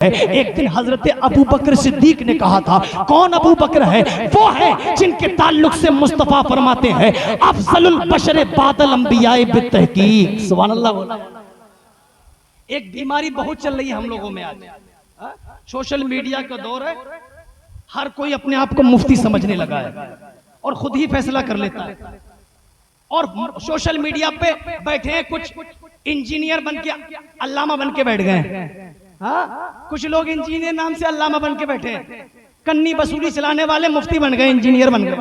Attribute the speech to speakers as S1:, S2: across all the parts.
S1: एक दिन हजरत अबू बकर सिद्दीक ने कहा था, कौन अबू बकर है? वो है जिनके ताल्लुक से मुस्तफा फरमाते हैं अफजलुल बशर बादल अंबियाए बितहकीक। सुभान अल्लाह। एक बीमारी बहुत चल रही है हम लोगों में आज, सोशल मीडिया का दौर है, हर कोई अपने आप को मुफ्ती समझने लगा है और खुद ही फैसला कर लेता है। और सोशल मीडिया पे बैठे हैं कुछ इंजीनियर बन के अल्लामा बन के बैठ गए। हाँ, कुछ लोग इंजीनियर नाम से अल्लामा बन के बैठे हैं, कन्नी बसूली चलाने वाले मुफ्ती बन गए, इंजीनियर बन गए,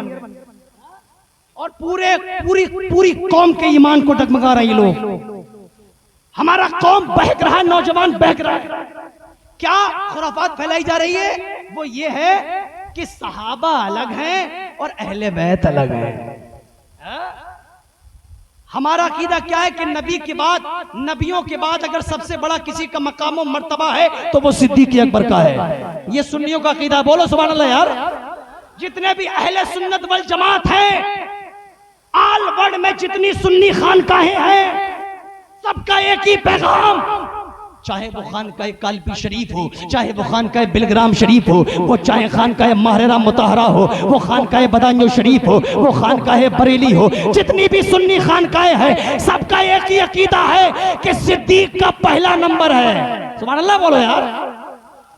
S1: और पूरी कौम के ईमान को डगमगा रहे लोग। हमारा कौम बहक रहा है, नौजवान बहक रहा है। क्या खुराफात फैलाई जा रही है? वो ये है कि सहाबा अलग हैं और अहले बैत अलग हैं। हमारा अकीदा क्या है कि नबी के बाद, नबियों के बाद अगर सबसे बड़ा किसी का मकाम मर्तबा है तो वो सिद्दीक अकबर का है। ये सुन्नियों का अकीदा। बोलो सुभान अल्लाह यार। जितने भी अहले सुन्नत वल जमात हैं, आल वर्ल्ड में जितनी सुन्नी खानकाहें हैं, सबका एक ही पैगाम, चाहे वो खानकाह कालबी शरीफ हो, चाहे वो खानकाह बिलग्राम शरीफ हो, वो चाहे खानकाह महरेरा मुताहरा हो, वो खानकाह बदायूं शरीफ हो, वो खानकाह बरेली हो, जितनी भी सुन्नी खानकाह है, सबका एक ही अकीदा है कि सिद्दीक का पहला नंबर है। सुभान अल्लाह बोलो यार,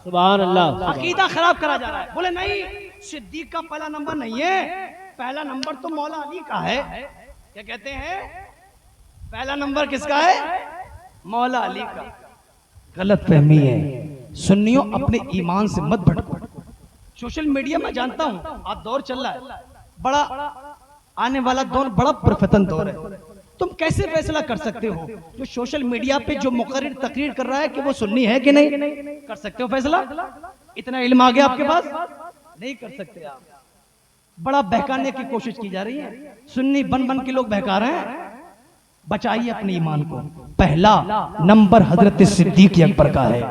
S2: सुभान अल्लाह।
S1: अकीदा खराब करा जा रहा है। बोले नहीं, सिद्दीक का पहला नंबर नहीं है, पहला नंबर तो मौला अली का है। क्या कहते हैं? पहला नंबर किसका है? मौला अली का। गलत फहमी है। सुन्नियों, अपने ईमान से मत भटको। सोशल मीडिया में जानता हूं आप दौर चल रहा है, बड़ा आने वाला दौर बड़ा प्रफतन दौर है। तुम कैसे फैसला कर सकते हो? जो सोशल मीडिया पे जो मुकर्रिर तकरीर कर रहा है कि वो सुन्नी है कि नहीं, कर सकते हो फैसला? इतना इल्म आ गया आपके पास? नहीं कर सकते आप। बड़ा बहकाने की कोशिश की जा रही है। सुन्नी बन बन के लोग बहका रहे हैं। बचाइए अपने ईमान को। पहला नंबर हजरत सिद्दीक अकबर का है।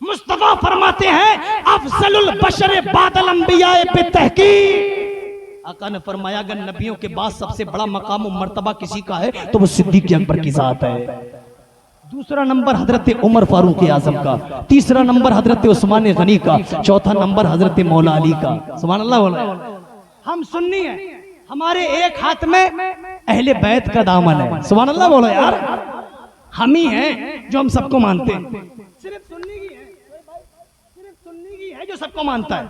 S1: मुस्तफा फरमाते हैं अफजलुल बशर बादल अंबियाए बितहकीक। आका ने फरमाया अगर नबियों के बाद सबसे बड़ा मकाम और मर्तबा किसी का है तो वो सिद्दीक अकबर की जात है। दूसरा नंबर हजरत उमर फारूक आजम का, तीसरा नंबर हजरत उस्मान गनी का, चौथा नंबर हजरत मौला अली का। सुभान अल्लाह। हम सुन्नी हैं, हमारे एक हाथ में अहले बैत का दामन है। सुभान अल्लाह बोलो यार। हम ही हैं जो हम सबको मानते हैं। सिर्फ सुन्नी की है, सिर्फ सुन्नी की है जो सबको मानता है।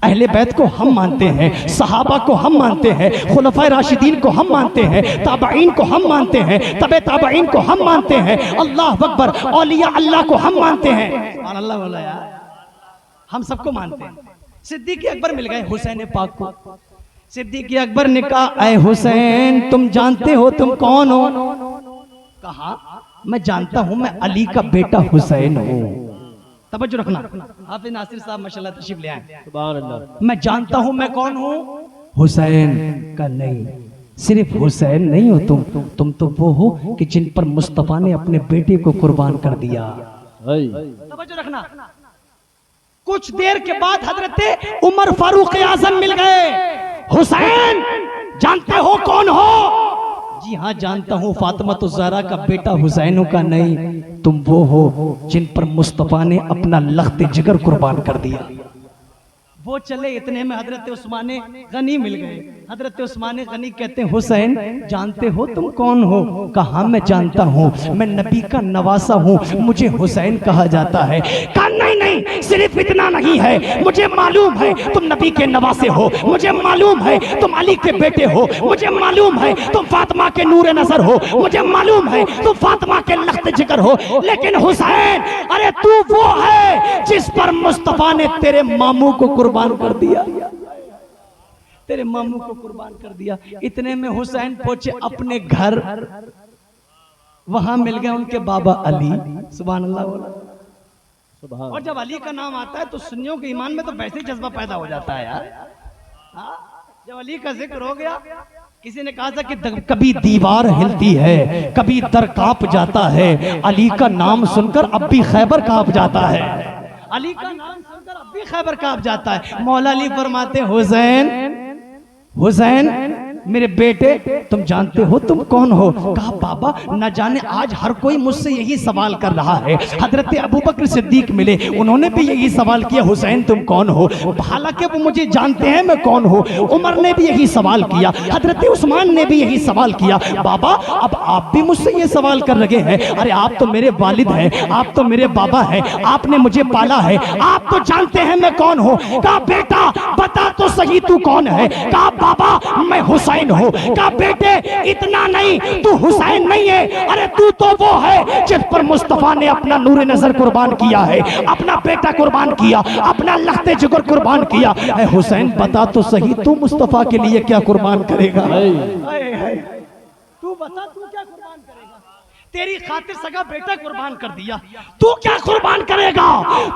S1: अहले बैत को हम मानते हैं, सहाबा को हम मानते हैं, खुलफाए राशिदीन को हम मानते हैं, ताबईन को हम मानते हैं, तबे ताबईन को हम मानते हैं, अल्लाह अकबर, औलिया अल्लाह को हम मानते हैं। सुभान अल्लाह बोलो यार। हम सबको मानते हैं। सिद्दीक अकबर मिल गए हुसैन पाक को। सिद्दीक अकबर ने कहा, ऐ हुसैन तुम जानते हो तुम कौन हो? कहा, मैं जानता हूं, मैं अली का बेटा हुसैन हूं। तवज्जो रखना, हाफिज नासिर साहब माशाल्लाह तशरीफ ले आए।
S2: सुभान अल्लाह।
S1: मैं जानता हूं मैं कौन हूं, हुसैन का नहीं। सिर्फ हुसैन नहीं हो तुम तो वो हो कि जिन पर मुस्तफा ने अपने बेटे को कुर्बान कर दिया। तवज्जो रखना। कुछ देर के बाद हजरत उमर फारूक आजम मिल गए। हुसैन जानते हो कौन हो? जी हाँ जानता हूँ, फातिमा तो ज़हरा का बेटा हुसैन का नहीं, तुम वो हो जिन पर मुस्तफा ने अपना लख्त जिगर कुर्बान कर दिया। वो चले, इतने में हजरत उस्मान गनी मिल गए। हजरत उस्मान गनी कहते हैं हुसैन जानते हो तुम कौन हो? कहा मैं जानता हूँ, मैं नबी का नवासा हूँ, मुझे हुसैन कहा जाता है। कहा नहीं, सिर्फ इतना नहीं है, मुझे मालूम है तुम नबी के नवासे हो, मुझे मालूम है तुम अली के बेटे हो, मुझे मालूम है तुम फातिमा के नूर नजर हो, मुझे मालूम है तुम फातिमा के लख्त जिगर हो, लेकिन हुसैन अरे तू वो है जिस पर मुस्तफा ने तेरे मामू को कुर्बान कर दिया, तेरे मामू को कुर्बान कर दिया। इतने में हुसैन पहुंचे अपने घर, वहां मिल गए उनके बाबा अली। सुभान अल्लाह। और जब अली का नाम आता है तो सुन्नियों के ईमान में तो वैसे ही जज्बा पैदा हो जाता है यार। जब अली का जिक्र हो गया, किसी ने कहा था कि कभी दीवार हिलती है, कभी दर कांप जाता है, अली का नाम सुनकर अब भी खैबर कांप जाता है। अली का नाम सुनकर अब भी खैबर कांप जाता है। मौला अली फरमाते हुसैन हुसैन मेरे बेटे तुम जानते हो तुम कौन हो? कहा बाबा न जाने आज हर कोई मुझसे यही सवाल कर रहा है। हजरत अबू बकर सिद्दीक मिले, उन्होंने भी यही सवाल किया, हुसैन तुम कौन हो? हालांकि वो मुझे जानते हैं मैं कौन हूँ। उमर ने भी यही सवाल किया, हजरत उस्मान ने भी यही सवाल किया। बाबा अब आप भी मुझसे ये सवाल कर रहे हैं, अरे आप तो मेरे वालिद हैं, आप तो मेरे बाबा हैं, आपने मुझे पाला है, आप तो जानते हैं मैं कौन हूँ। कहा बेटा बता तो सही तू कौन है? कहा बाबा मैं हुसैन हूँ। कहा बेटे इतना नहीं, तू हुसैन नहीं है, अरे तू तो वो है जिस पर मुस्तफा ने अपना नूर नजर कुर्बान किया है, अपना बेटा कुर्बान किया, अपना लखते जिगर कुर्बान किया। हुसैन बता तो सही तू मुस्तफा के लिए क्या कुर्बान करेगा? तू बता तू क्या कुर्बान करेगा? तेरी खातिर सगा बेटा कुर्बान कर दिया, तू क्या कुर्बान करेगा?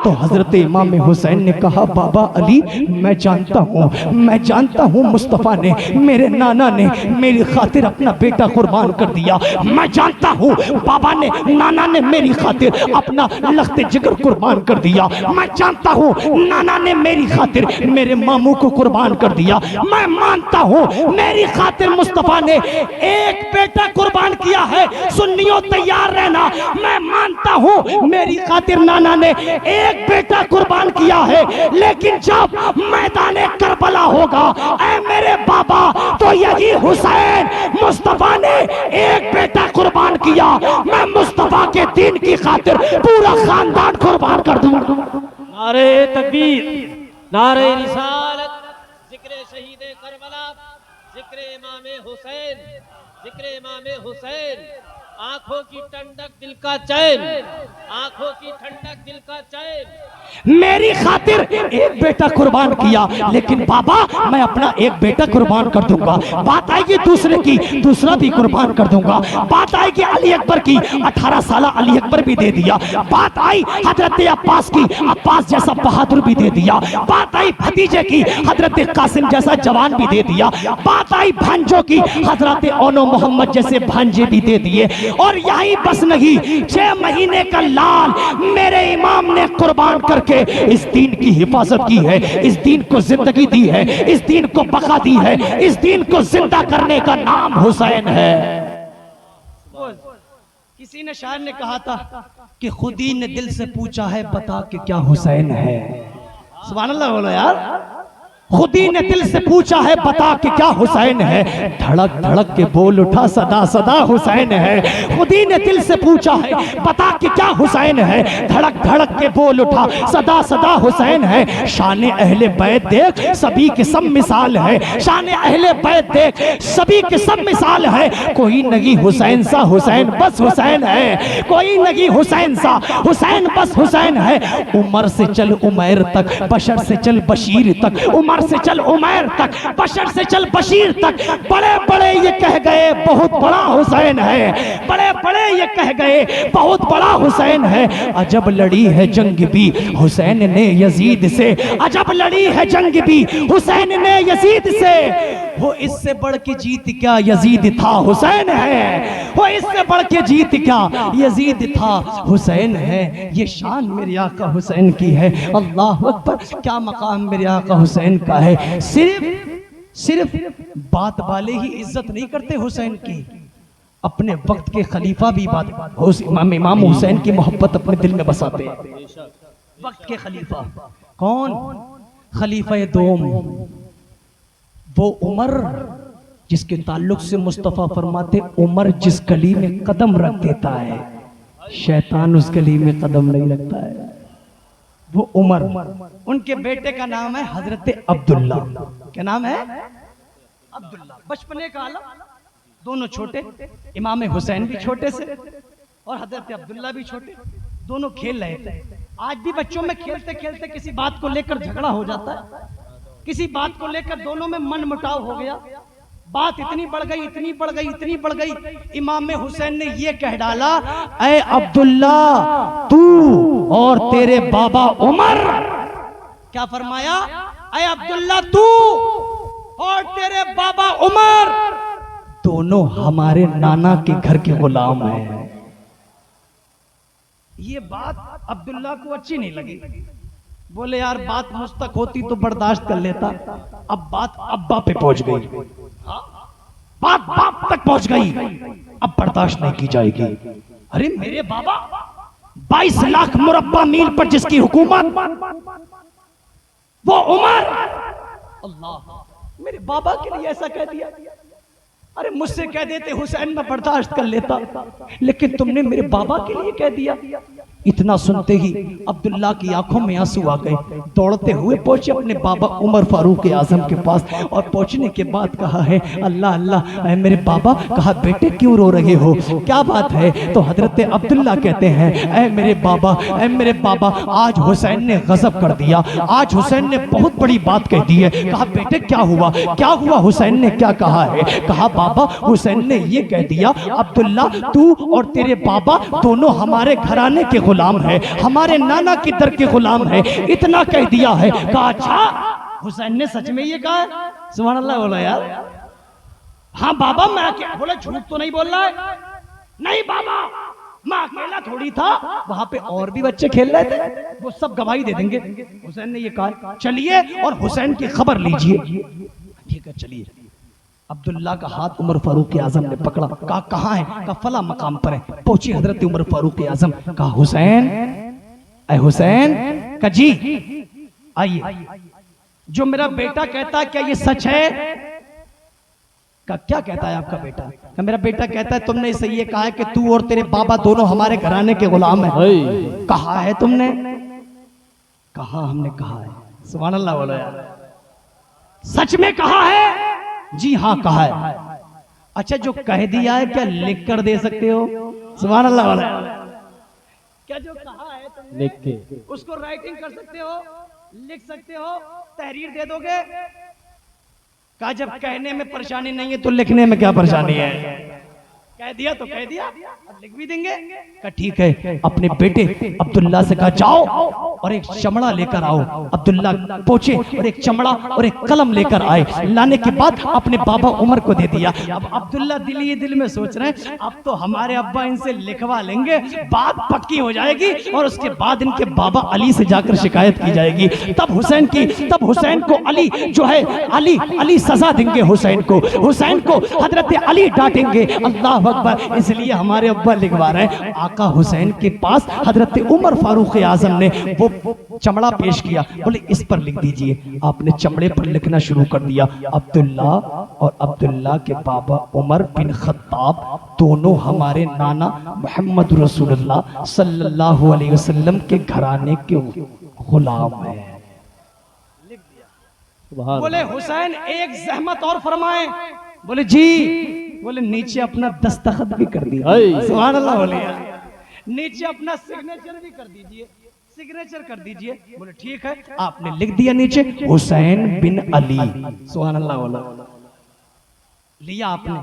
S1: तो हजरत इमाम हुसैन ने कहा बाबा अली मैं जानता हूँ मुस्तफ़ा ने, मेरे नाना ने मेरी खातिर अपना बेटा कुर्बान कर दिया। मैं जानता हूँ बाबा ने, नाना ने मेरी खातिर अपना लखते जिगर कुर्बान कर दिया। मैं जानता हूँ नाना ने मेरी खातिर मेरे मामू को कुर्बान कर दिया। मैं मानता हूँ मेरी खातिर मुस्तफ़ा ने एक बेटा कुर्बान किया है। सुन्नियों तैयार रहना, मैं मानता हूँ मेरी खातिर नाना ने एक बेटा कुर्बान किया है, लेकिन जब मैदाने करबला होगा ऐ मेरे बाबा तो यही हुसैन मुस्तफा ने एक बेटा कुर्बान किया। मैं मुस्तफा के दीन की खातिर पूरा खानदान कुर्बान कर दूंगा।
S2: नारे तकबीर, नारे रिसालत, जिक्र शहीद करबला, जिक्र इमाम हुसैन, जिक्र इमाम हुसैन। आंखों की ठंडक दिल का चैन, आंखों की ठंडक दिल का चैन।
S1: मेरी खातिर एक बेटा कुर्बान किया, लेकिन बाबा मैं अपना एक बेटा कुर्बान कर दूंगा। बात आएगी दूसरे की, दूसरा भी कुर्बान कर दूंगा। बात आएगी अली अकबर की, 18 साल अली अकबर भी दे दिया। बात आई हजरत अब्बास की, अब्बास जैसा बहादुर भी दे दिया। बात आई भतीजे की, हजरत कासिम जैसा जवान भी दे दिया। बात आई भांजों की, हजरत ओनो मोहम्मद जैसे भांजे भी दे दिए। और यही बस नहीं, 6 महीने का लाल मेरे इमाम ने कुर्बान करके इस दीन की हिफाजत की है, इस दीन को जिंदगी दी है, इस दीन को बका दी है, इस दीन को जिंदा करने का नाम हुसैन है। किसी ने शायर ने कहा था कि खुदी ने दिल से पूछा है बता के क्या हुसैन है। सुभान अल्लाह बोलो यार। खुदी ने दिल से पूछा है बता के क्या हुसैन है। धड़क धड़क के बोल उठा सदा सदा हुसैन है। खुदी ने दिल से पूछा है बता के क्या हुसैन है। धड़क धड़क के बोल उठा सदा सदा हुसैन है। शान अहले बैत देख सभी की सब मिसाल है। शान अहले बैत देख सभी की सब मिसाल है। कोई नहीं हुसैन सा, हुसैन बस हुसैन है। कोई नहीं हुसैन सा, हुसैन बस हुसैन है। उमर से चल उमैर तक, बशर से चल बशीर तक, उमर से चल उमैर तक, बशर से चल बशीर तक। बड़े बड़े ये कह गए बहुत बड़ा हुसैन है। बड़े बड़े ये कह गए बहुत बड़ा हुसैन है। अजब लड़ी है जंग भी हुसैन ने यजीद से, अजब लड़ी है जंग भी हुसैन ने यजीद से। वो इससे बढ़ के जीत क्या यजीद था, हुसैन है। वो इससे बढ़ के जीत क्या यजीद था, हुसैन है। ये शान मेरे आका हुसैन की है। अल्लाह अकबर, क्या मकाम मेरे आका हुसैन का है। सिर्फ बात वाले ही इज्जत नहीं करते हुसैन की, अपने वक्त के खलीफा भी बात, इमाम हुसैन की मोहब्बत अपने दिल में बसाते हैं। वक्त के खलीफा कौन? खलीफा दोम, वो उमर जिसके ताल्लुक से मुस्तफ़ा फरमाते उमर जिस गली में कदम रख देता है शैतान उस गली में कदम नहीं रखता है। वो उमर, उनके बेटे का नाम है हजरत अब्दुल्ला। क्या नाम है? अब्दुल्ला। बचपने का आलम, दोनों छोटे, इमाम हुसैन भी छोटे से और हजरत अब्दुल्ला भी छोटे, दोनों खेल रहे थे। आज भी बच्चों में खेलते खेलते किसी बात को लेकर झगड़ा हो जाता है, किसी बात को लेकर दोनों में मन मुटाव हो गया। बात इतनी बढ़ गई, इतनी बढ़ गई, इतनी बढ़ गई, इमाम हुसैन ने ये कह डाला, ऐ अब्दुल्ला तू और तेरे बाबा उमर, क्या फरमाया? ऐ अब्दुल्ला तू और तेरे बाबा उमर दोनों हमारे नाना के घर के गुलाम हैं। ये बात अब्दुल्ला को अच्छी नहीं लगी। बोले यार बात मुझ तक होती तो बर्दाश्त कर लेता, अब बात अब्बा पे पहुंच गई। हाँ? बात बाप तक पहुंच गई, अब बर्दाश्त नहीं की जाएगी। अरे मेरे बाबा 22 लाख मुरब्बा मील पर जिसकी हुकूमत, वो उमर, अल्लाह, मेरे बाबा के लिए ऐसा कह दिया। अरे मुझसे कह देते हुसैन मैं बर्दाश्त कर लेता, लेकिन तुमने मेरे बाबा के लिए कह दिया। इतना सुनते ही अब्दुल्ला की आंखों में आंसू आ गए, दौड़ते हुए पहुंचे अपने बाबा उमर फारूक आजम के पास, और पहुंचने के बाद कहा है अल्लाह अल्लाह ऐ मेरे बाबा। कहा बेटे क्यों रो रहे हो, क्या बात है? तो हजरत अब्दुल्ला कहते हैं ऐ मेरे बाबा, ऐ मेरे बाबा, आज हुसैन ने गजब कर दिया, आज हुसैन ने बहुत बड़ी बात कह दी है। कहा बेटे क्या हुआ, क्या हुआ, हुसैन ने क्या कहा है? कहा बाबा हुसैन ने ये कह दिया अब्दुल्ला तू और तेरे बाबा दोनों हमारे घराने के गुलाम है, हमारे नाना की दर के गुलाम है, इतना कह दिया है। कहा अच्छा हुसैन ने सच में ये कहा? सुभान अल्लाह बोला यार। हाँ बाबा मैं क्या बोला, झूठ तो नहीं बोल रहा है? नहीं बाबा मैं अकेला थोड़ी था, वहां पे और भी बच्चे खेल रहे थे, वो सब गवाही दे देंगे हुसैन ने ये कहा। चलिए और हुसैन की खबर लीजिए। ठीक है चलिए। अब्दुल्ला का हाथ उमर फारूक आजम ने पकड़ा, कहा कहाँ है? कहा फला मकाम पर है। पहुंची हजरत उमर फारूक आजम, कहा हुसैन, ऐ हुसैन, कहा जी आइए, जो मेरा बेटा कहता है क्या ये सच है? कहा क्या कहता है आपका बेटा? कहा मेरा बेटा कहता है तुमने इसे ये कहा है कि तू और तेरे बाबा दोनों हमारे घराने के गुलाम हैं। कहा है तुमने? कहा हमने कहा है। सुभान अल्लाह बोलो यार, सच में कहा है? जी हाँ कहा है। अच्छा जो कह दिया है क्या लिख कर दे सकते हो? सुभान अल्लाह वाला। क्या जो कहा है तुमने लिख के उसको राइटिंग कर सकते हो, लिख सकते हो, तहरीर दे दोगे? कहा जब कहने में परेशानी नहीं है तो लिखने में क्या परेशानी है? कह दिया तो कह दिया, अब लिख भी देंगे। कहा ठीक है। अपने बेटे अब्दुल्ला से कहा जाओ और एक चमड़ा लेकर आओ। अब्दुल्ला पहुंचे और एक चमड़ा और एक कलम लेकर आए। लाने के बाद अपने बाबा उमर को दे दिया। अब अब्दुल्ला दिल ही दिल में सोच रहे हैं अब तो हमारे अब्बा इनसे लिखवा लेंगे, बात पक्की हो जाएगी और उसके बाद इनके बाबा अली से जाकर शिकायत की जाएगी। तब हुसैन को अली जो है अली सजा देंगे, हुसैन को हजरत अली डांटेंगे। अल्लाह अकबर। इसलिए हमारे अब्बा लिखवा रहे हैं। आका हुसैन के पास हजरत उमर फारूक आजम ने वो चमड़ा पेश किया, बोले इस पर लिख दीजिए। आपने चमड़े पर लिखना शुरू कर दिया, अब्दुल्ला और अब्दुल्ला के बाबा उमर बिन खत्ताब दोनों हमारे नाना मोहम्मद रसूलुल्लाह सल्लल्लाहु अलैहि वसल्लम के घराने के गुलाम हैं। बोले हुसैन एक जहमत और फरमाएं। बोले जी। बोले नीचे अपना दस्तखत भी कर दिया। सुभान अल्लाह। बोले नीचे अपना सिग्नेचर भी कर दीजिए, सिग्नेचर कर दीजिए। बोले ठीक है। आपने लिख दिया नीचे हुसैन बिन अली। सुभान अल्लाह। बोला लिया आपने,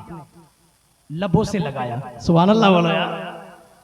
S1: लबों से लगाया। सुभान अल्लाह। बोला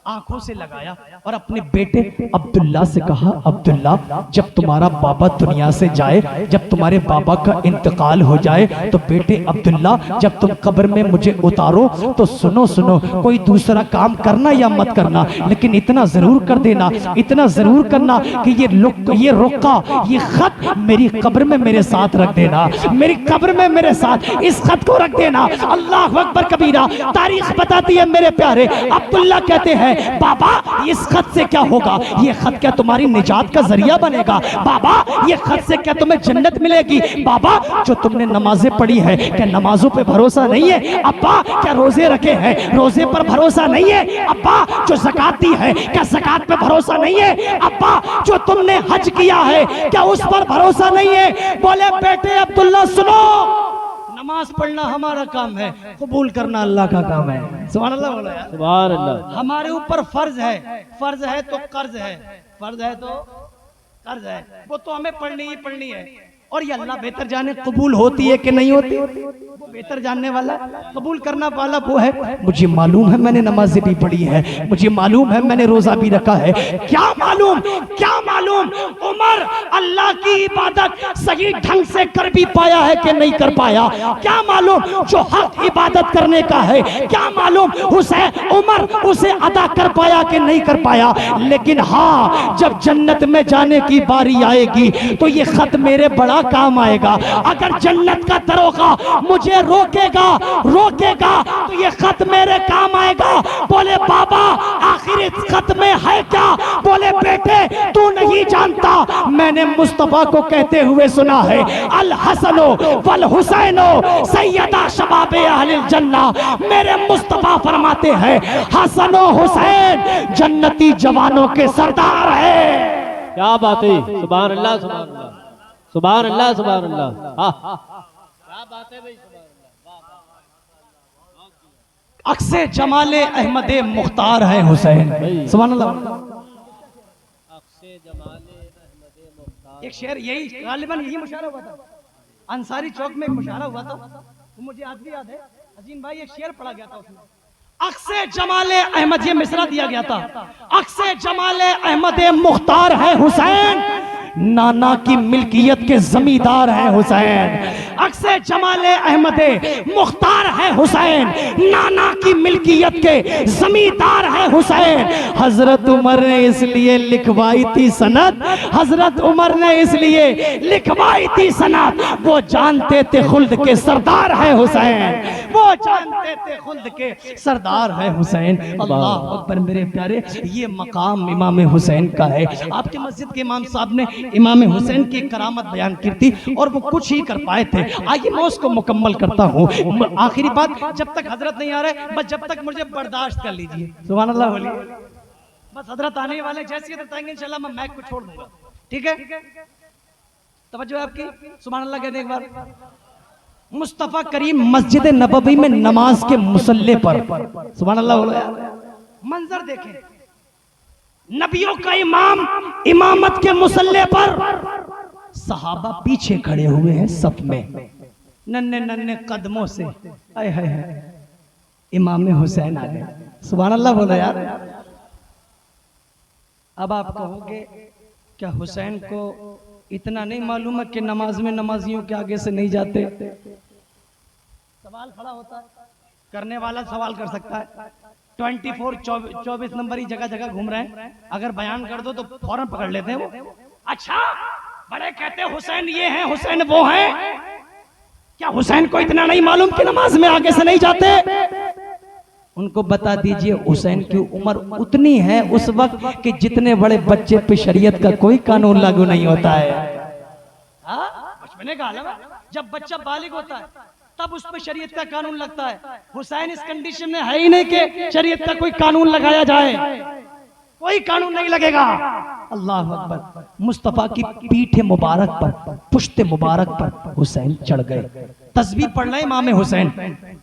S1: आंखों से लगाया और अपने बेटे अब्दुल्ला से कहा अब्दुल्ला जब तुम्हारा बाबा दुनिया से जाए, जब तुम्हारे बाबा का इंतकाल हो जाए तो बेटे अब्दुल्ला जब तुम कब्र में मुझे उतारो तो सुनो कोई दूसरा काम करना या मत करना, लेकिन इतना जरूर कर देना, इतना जरूर करना कि ये रुका ये खत मेरी कब्र में मेरे साथ रख देना, मेरी कब्र में मेरे साथ इस खत को रख देना। अल्लाह अकबर कबीरा। तारीख बताती है मेरे प्यारे। अब्दुल्ला कहते हैं बाबा इस खत से क्या होगा? ये खत क्या तुम्हारी निजात का जरिया बनेगा? बाबा ये खत से क्या तुम्हें जन्नत मिलेगी? बाबा जो तुमने नमाजें पढ़ी है क्या नमाजों पे भरोसा नहीं है? अब्बा क्या रोजे रखे हैं, रोजे पर भरोसा नहीं है? अब्बा जो ज़कात दी है क्या ज़कात पे भरोसा नहीं है? अब्बा जो तुमने हज किया है क्या उस पर भरोसा नहीं है? बोले बेटे अब्दुल्ला सुनो, नमाज पढ़ना हमारा काम है, कबूल करना अल्लाह का काम है। सुभान अल्लाह। बोला यार सुभान अल्लाह। हमारे ऊपर फर्ज है तो कर्ज है, फर्ज है तो कर्ज है, वो तो हमें पढ़नी ही पढ़नी है। और ये अल्लाह बेहतर जाने कबूल होती है कि नहीं होती, वो बेहतर जानने वाला, कबूल करना वाला वो है। मुझे मालूम है मैंने नमाज़ें भी पढ़ी है, मुझे मालूम है मैंने रोजा भी रखा है। क्या मालूम उमर अल्लाह की इबादत सही ढंग से कर भी पाया है कि नहीं कर पाया? क्या मालूम जो हक इबादत करने का है, क्या मालूम हुसैन उमर उसे अदा कर पाया कि नहीं कर पाया? लेकिन हाँ जब जन्नत में जाने की बारी आएगी तो ये खत मेरे बड़ा बड़ा काम आएगा। अगर जन्नत का दरोगा मुझे रोकेगा तो ये खत मेरे काम आएगा। बोले बाबा आखिर इस खत में है क्या? बोले बेटे तू नहीं जानता, मैंने मुस्तफा को कहते हुए सुना है, अल हसनो वल हुसैनो सैयदा शबाबे अहलिल जन्ना। मेरे मुस्तफा फरमाते हैं हसन हुसैन जन्नती जवानों के सरदार है।
S2: क्या बात है, सुभान अल्लाह सुभान अल्लाह सुभान अल्लाह सुभान अल्लाह। क्या बात है भाई, सुभान अल्लाह।
S1: अक्से जमाले अहमदे मुख्तार है हुसैन, सुभान अल्लाह।
S2: अक्से जमाले अहमदे मुख्तार।
S1: एक शेर यही गालिबन यही मुशायरा हुआ था, अंसारी चौक में एक मुशायरा हुआ था, वो मुझे आज भी याद है। अजीम भाई एक शेर पढ़ा गया था उसमें, अक्से जमाले अहमद, ये मिसरा दिया गया था, अक्से जमाले अहमदे मुख्तार है हुसैन, नाना की मिल्कियत के जमींदार है हुसैन। अक्से जमाले अहमदे मुख्तार है हुसैन, नाना की मिल्कियत के जमींदार है हुसैन। हजरत उमर ने इसलिए लिखवाई थी सनद, हजरत उमर ने इसलिए लिखवाई थी सनद, वो जानते थे खुल्द के सरदार है हुसैन, वो जानते थे खुल्द के सरदार है हुसैन। अल्लाह अकबर मेरे प्यारे, ये मकाम इमाम हुसैन का है। आपके मस्जिद के इमाम साहब ने इमाम हुसैन की करामत बयान की थी और वो कुछ ही कर पाए थे। आइए मैं उसको मुकम्मल करता हूँ। आखिरी बात, जब तक हजरत नहीं आ रहे बस जब तक मुझे बर्दाश्त कर लीजिए। सुभान अल्लाह बोलिए। बस हजरत आने वाले जैसे हजरत आएंगे इंशाल्लाह मैं माइक को छोड़ दूंगा, ठीक है? तवज्जो है आपकी? सुभान अल्लाह कहते एक बार। मुस्तफा करीम मस्जिद नबवी में नमाज के मुसल्ले पर, सुभान अल्लाह बोलो यार, मंजर देखें, नबियों का इमाम इमामत के मुसल्ले पर, सहाबा पीछे खड़े हुए हैं सफ में, नन्हे नन्हे कदमों से, आए हाय हाय इमाम हुसैन आ गए। सुभान अल्लाह बोलो यार। अब आप कहोगे क्या हुसैन को इतना नहीं मालूम है कि नमाज में नमाजियों के आगे से नहीं जाते? सवाल खड़ा होता है, करने वाला सवाल कर सकता है। 24 नंबर ही जगह जगह घूम रहे हैं, अगर बयान कर दो तो फौरन पकड़ लेते हैं वो। अच्छा बड़े कहते हैं हुसैन ये हैं हुसैन वो हैं, क्या हुसैन को इतना नहीं मालूम कि नमाज में आगे से नहीं जाते? उनको बता दीजिए हुसैन की उम्र उतनी है उस वक्त कि जितने बड़े बच्चे पे शरीयत का कोई कानून लागू नहीं होता है। बचपने का आलम है, जब बच्चा बालिग होता है तब उस पर शरीयत का कानून लगता है। हुसैन इस कंडीशन में है ही नहीं कि शरीयत का कोई कानून लगाया जाए, कोई कानून नहीं लगेगा। अल्लाह अकबर। मुस्तफा की पीठ मुबारक पर, पुश्त मुबारक पर हुसैन चढ़ गए। तस्बीह पढ़ रहे इमाम हुसैन,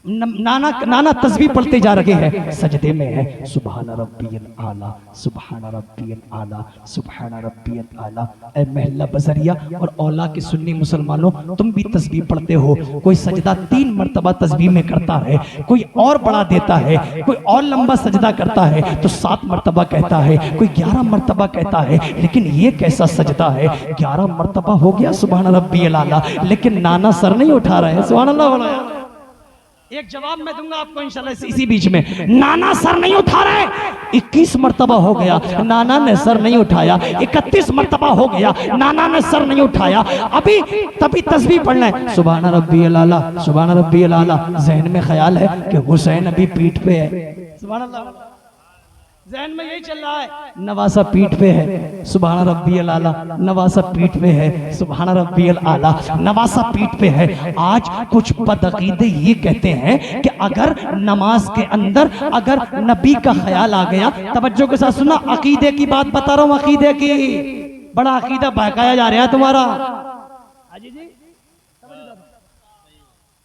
S1: नाना तस्बीह पढ़ते जा रहे हैं, सजदे में है सुभान रब्बियल आला सुभान रब्बियल आला सुभान रब्बियल आला। ए महल्ला बजरिया और औला के सुन्नी मुसलमानों, तुम भी तस्बीह पढ़ते हो। कोई सजदा 3 मरतबा तस्बीह में करता है, कोई और बढ़ा देता है, कोई और लंबा सजदा करता है तो 7 मरतबा कहता है, कोई 11 मरतबा कहता है। लेकिन ये कैसा सजदा है, 11 मरतबा हो गया सुभान रब्बियल आला, लेकिन नाना सर नहीं उठा रहे हैं। सुभान अल्लाह बोलो यार। एक जवाब मैं दूंगा आपको इंशाल्लाह इसी बीच में। नाना सर नहीं उठा रहे, 21 मरतबा हो गया नाना ने सर नहीं उठाया, 31 मरतबा हो गया नाना ने सर नहीं उठाया, अभी तभी तस्बीह पढ़ना है सुभान रब्बियल आला सुभान रब्बियल आला। जहन में ख्याल है कि हुसैन अभी पीठ पे है, सुभान अल्लाह, जहन में यही चल रहा है, नवासा पीठ पे है सुभान रब्बियल आला, नवासा पीठ पे है सुभान रब्बियल आला, नवासा पीठ पे है। आज कुछ बदअकीदे ये कहते हैं कि अगर नमाज के अंदर अगर नबी का ख्याल आ गया, तवज्जो के साथ सुना, अकीदे की बात बता रहा हूँ, अकीदे की, बड़ा अकीदा बहकाया जा रहा है तुम्हारा। हाजी जी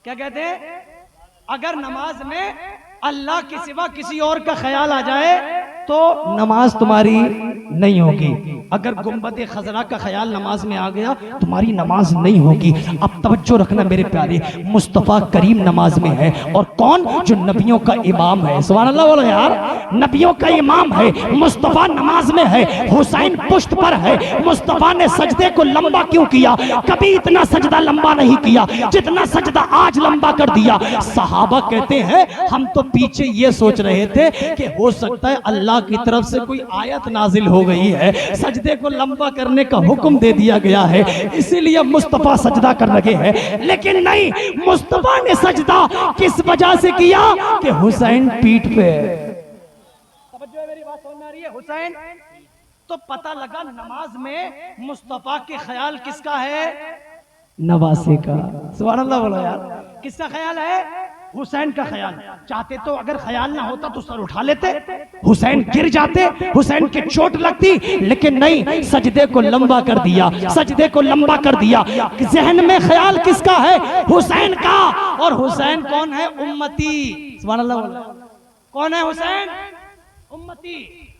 S1: क्या कहते हैं, अगर नमाज में अल्लाह के सिवा किसी और का ख्याल आ जाए तो नमाज तुम्हारी नहीं होगी। अगर गुंबद खजरा का ख्याल नमाज में आ गया तुम्हारी नमाज नहीं होगी। अब तवज्जो रखना मेरे प्यारे, मुस्तफ़ा करीम नमाज में है, और कौन? जो नबियों का इमाम है। सुभान अल्लाह बोलो यार, नबियों का इमाम है, मुस्तफ़ा नमाज में है, हुसैन पुश्त पर है। मुस्तफ़ा ने सजदे को लंबा क्यों किया? कभी इतना सजदा लंबा नहीं किया जितना सजदा आज लंबा कर दिया। सहाबा कहते हैं हम तो पीछे ये सोच रहे थे कि हो सकता है अल्लाह अल्लाह की तरफ से कोई आयत नाजिल हो गई है, सजदे को लंबा करने का हुक्म दे दिया गया है, इसीलिए मुस्तफा सजदा कर लगे हैं। लेकिन नहीं, मुस्तफा ने सजदा किस वजह से किया कि हुसैन पीठ पे है। मेरी बात समझ में आ रही है? हुसैन तो पता लगा नमाज में मुस्तफा के ख्याल किसका है? नवासे का। सुभान अल्लाह बोलो यार। किसका ख्याल है? हुसैन का ख्याल। चाहते तो अगर ख्याल ना होता तो सर उठा लेते, हुसैन गिर जाते, हुसैन की चोट लगती, लेकिन नहीं, सजदे को लंबा कर दिया, सजदे को लंबा कर दिया। जहन में ख्याल किसका है? हुसैन का। और हुसैन कौन है? उम्मती। सुभान अल्लाह बोलो। कौन है हुसैन? उम्मती।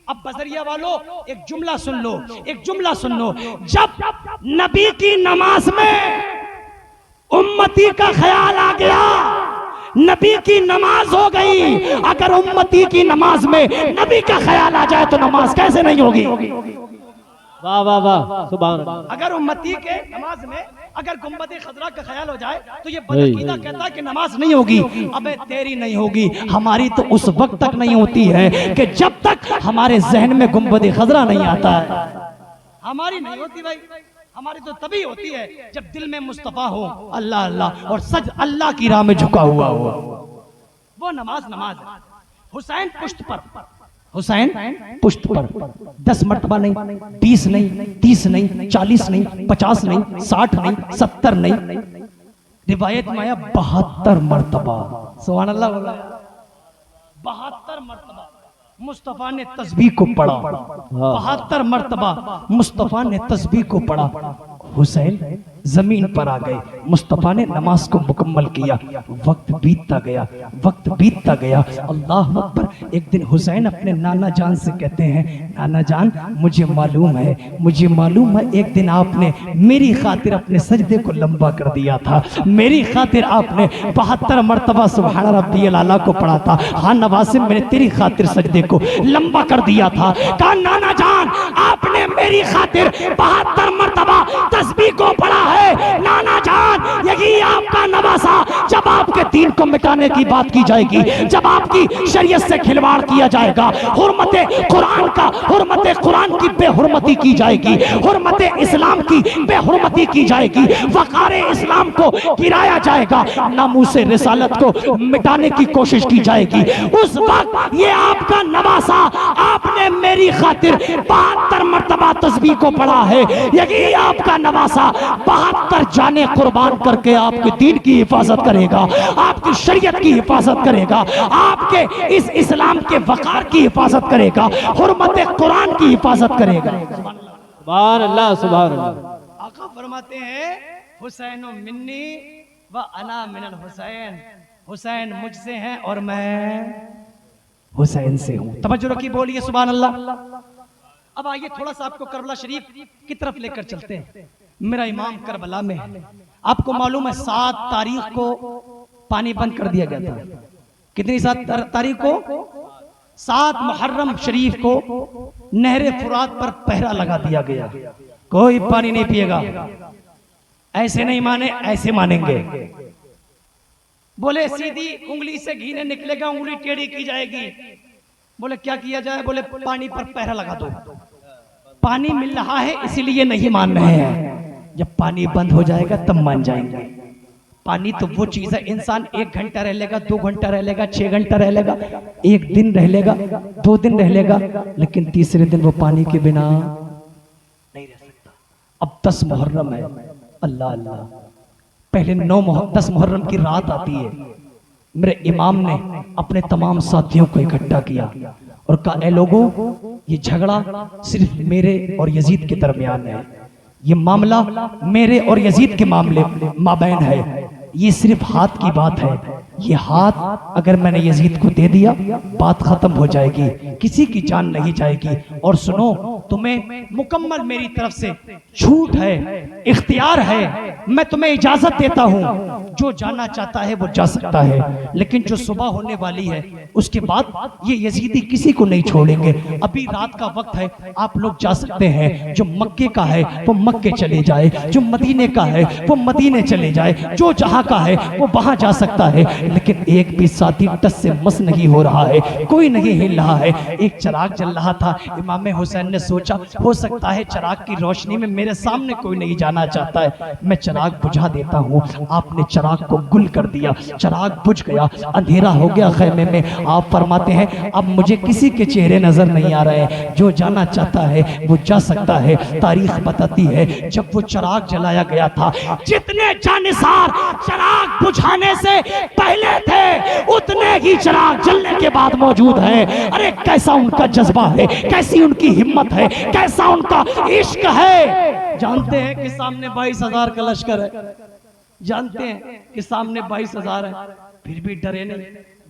S1: अब बजरिया वालों एक जुमला सुन लो, एक जुमला सुन लो। जब नबी की नमाज में उम्मती का ख्याल आ गया, नबी की नमाज हो गई। अगर उम्मती की नमाज में नबी का ख्याल आ जाए तो नमाज कैसे नहीं होगी?
S2: वाह वाह वाह, सुभान अल्लाह।
S1: अगर उम्मती के नमाज में अगर गुंबद खजरा का ख्याल हो जाए तो ये बदअकीदा कहता है कि नमाज नहीं होगी। अबे तेरी नहीं होगी, हमारी तो उस वक्त तक नहीं होती है कि जब तक हमारे जहन में गुंबद खजरा नहीं आता है। हमारी नहीं होती भाई, हमारी तो तभी होती है जब दिल में मुस्तफा हो, अल्लाह अल्लाह, और सच अल्लाह की राह में झुका हुआ हो। वो नमाज नमाज है। हुसैन पुश्त पर, हुसैन पुश्त पर 10 मरतबा नहीं, 20 नहीं, 30 नहीं, 40 नहीं, 50 नहीं, 60 नहीं, 70 नहीं, रिवायत में आया 72 मरतबा। सुभान अल्लाह बोला। 72 मरतबा मुस्तफा ने तस्बीह को पढ़ा। 72 मरतबा मुस्तफा ने तस्बीह को पढ़ा। हुसैन जमीन पर आ गए, मुस्तफा ने नमाज को मुकम्मल किया। वक्त बीतता गया, वक्त बीतता गया। अल्लाह अकबर। एक दिन हुसैन अपने नाना जान से कहते हैं, नाना जान मुझे मालूम है, मुझे मालूम है एक दिन आपने मेरी खातिर अपने सजदे को लंबा कर दिया था, मेरी खातिर आपने 72 मरतबा सुभान रब्बियल आला को पढ़ा था। हाँ नवासिम, मैंने तेरी खातिर सजदे को लंबा कर दिया था। कहा नाना जान आपने मेरी खातिर 72 मरतबा तस्बीह को पढ़ा है। नाना जान यही आपका नवासा। जब आपके दीन को मिटाने की बात की जाएगी, जब आपकी शरीयत से खिलवाड़ किया जाएगा, हुर्मते कुरान का, हुर्मते कुरान की बेहुरमती की जाएगी, हुर्मते इस्लाम की बेहुरमती की जाएगी, वकारे इस्लाम को गिराया जाएगा, नामूसे रिसालत को मिटाने की कोशिश की जाएगी, उस वक्त ये आपका नवासा आपने मेरी खातिर 72 मरतबा तस्बीह को पढ़ा है। यही आपका नवासा 72 जाने कुर्बान करके आपके दीन की हिफाजत करेगा, आपकी शरीयत की हिफाजत करेगा, आपके इस इस्लाम के वकार की हिफाजत करेगा, हुर्मत कुरान की हिफाजत करेगा।
S2: सुभान अल्लाह, सुभान अल्लाह।
S1: आका फरमाते हैं हुसैनो मिन्नी व अना मिनल हुसैन। हुसैन मुझसे हैं और मैं हुसैन से हूं। तवज्जो रखिए, बोलिए सुभान अल्लाह। अब आइए थोड़ा सा आपको करबला शरीफ की तरफ लेकर चलते हैं। मेरा इमाम करबला में है। आपको मालूम है 7 तारीख को पानी बंद कर दिया गया था। कितनी 7 तारीख को? 7 मुहर्रम शरीफ को नहरे फुरात पर पहरा लगा दिया गया। कोई पानी नहीं पिएगा। ऐसे नहीं माने, ऐसे मानेंगे। बोले सीधी उंगली से घी नहीं निकलेगा, उंगली टेढ़ी की जाएगी। बोले क्या किया जाए? बोले पानी पर पहरा लगा दो। पानी मिल रहा है इसीलिए नहीं मान रहे हैं, जब पानी बंद हो जाएगा तब मान जाएंगे। पानी तो वो चीज है, इंसान 1 घंटा रह लेगा, 2 घंटा रह लेगा, 6 घंटा रह लेगा, 1 दिन रह लेगा, 2 दिन रह लेगा, लेकिन तीसरे दिन वो पानी के बिना नहीं रह सकता। अब 10 मुहर्रम है, अल्लाह अल्लाह, पहले 10 मुहर्रम की रात आती है। मेरे इमाम ने अपने तमाम साथियों को इकट्ठा किया और कहा ए लोगों, ये झगड़ा सिर्फ मेरे और यजीद के दरमियान है, ये मामला मेरे और यजीद के मामले माबैन है, ये सिर्फ हाथ की बात है। ये हाथ अगर मैंने यजीद को दे दिया बात खत्म हो जाएगी, किसी की जान नहीं जाएगी। और सुनो, तुम्हें मुकम्मल मेरी तरफ से छूट है, इख्तियार है, मैं तुम्हें इजाजत देता हूं, जो जाना चाहता है वो जा सकता है, लेकिन जो सुबह होने वाली है उसके बाद ये यजीदी किसी को नहीं छोड़ेंगे। अभी रात का वक्त है, आप लोग जा सकते हैं। जो मक्के का है वो मक्के चले जाए, जो मदीने का है वो मदीने चले जाए, जो जहां का है वो वहां जा सकता है, लेकिन एक भी साथी टस से मस नहीं हो रहा है, कोई नहीं हिल रहा है। एक चिराग जल रहा था। इमाम हुसैन ने सोचा हो सकता है चिराग की रोशनी में मेरे सामने कोई नहीं जाना चाहता है, मैं चिराग बुझा देता हूँ। आपने चिराग को गुल कर दिया, चिराग बुझ गया, अंधेरा हो गया खैमे में। आप फरमाते हैं अब मुझे किसी के चेहरे नजर नहीं आ रहे हैं, जो जाना चाहता है वो जा सकता है। तारीख बताती है जब वो चिराग जलाया गया था, जितने जानिसार चिराग बुझाने से पहले थे उतने ही चिराग जलने के बाद मौजूद हैं। अरे कैसा उनका जज्बा है, कैसी उनकी हिम्मत है, कैसा उनका इश्क है। जानते हैं कि सामने 22,000 का लश्कर है, जानते हैं कि सामने 22,000 है, फिर भी डरे नहीं,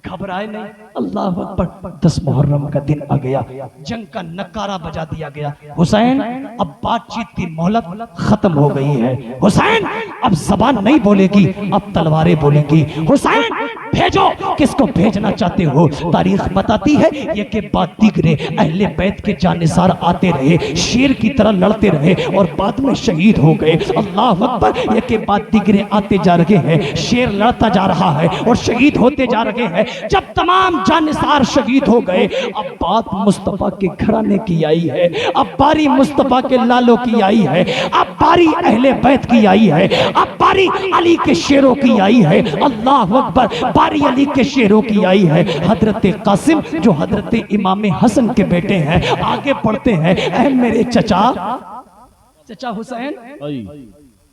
S1: घबराए नहीं। अल्लाह अकबर। 10 मुहर्रम का दिन आ गया, जंग का नकारा बजा दिया गया। हुसैन अब बातचीत की मोहलत खत्म हो गई है। हुसैन अब जबान नहीं बोलेगी, अब तलवारें बोलेगी। हुसैन भेजो, किसको भेजना चाहते हो? तारीख बताती है ये के बाद दिगरे अहले बैत के जानिसार आते रहे, शेर की तरह लड़ते रहे और बाद में शहीद हो गए। अल्लाह अकबर। ये के बाद दिगरे आते जा रहे हैं, शेर लड़ता जा रहा है और शहीद होते जा रहे हैं। जब तमाम जानिसार शहीद हो गए, अब बात मुस्तफा के घराने की आई है, अब बारी मुस्तफा के लालों की आई है, अब बारी अहले बैत की आई है, अब बारी अली के शेरों की आई है। अल्लाह अकबर। बारी अली के शेरों की आई है। हजरत कासिम जो हजरत इमाम हसन के बेटे हैं, आगे पढ़ते हैं। ऐ मेरे चचा हुसैन,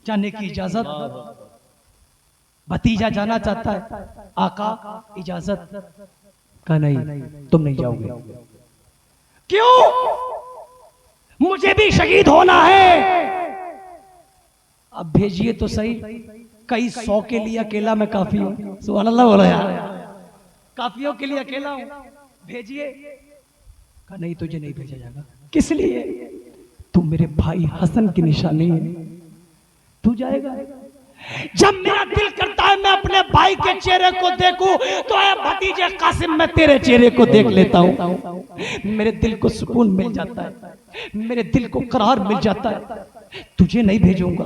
S1: जाने की इजाजत। भतीजा जाना चाहता है, आका इजाजत। का नहीं, तुम नहीं जाओगे। क्यों? मुझे भी शहीद होना है। अब भेजिए तो सही, कई 100 के लिए अकेला मैं काफी हूँ। सुभान अल्लाह बोला यार, काफियों के लिए अकेला हूँ, भेजिए। का नहीं, तुझे नहीं भेजा जाएगा। किस लिए? तुम मेरे भाई हसन की निशानी है, तू जाएगा। जब मेरा दिल करता है मैं अपने भाई के चेहरे को देखूं, तो ऐ भतीजे कासिम मैं तेरे चेहरे को देख लेता हूं। मेरे दिल को सुकून मिल जाता है, मेरे दिल को करार मिल जाता है। तुझे नहीं भेजूंगा,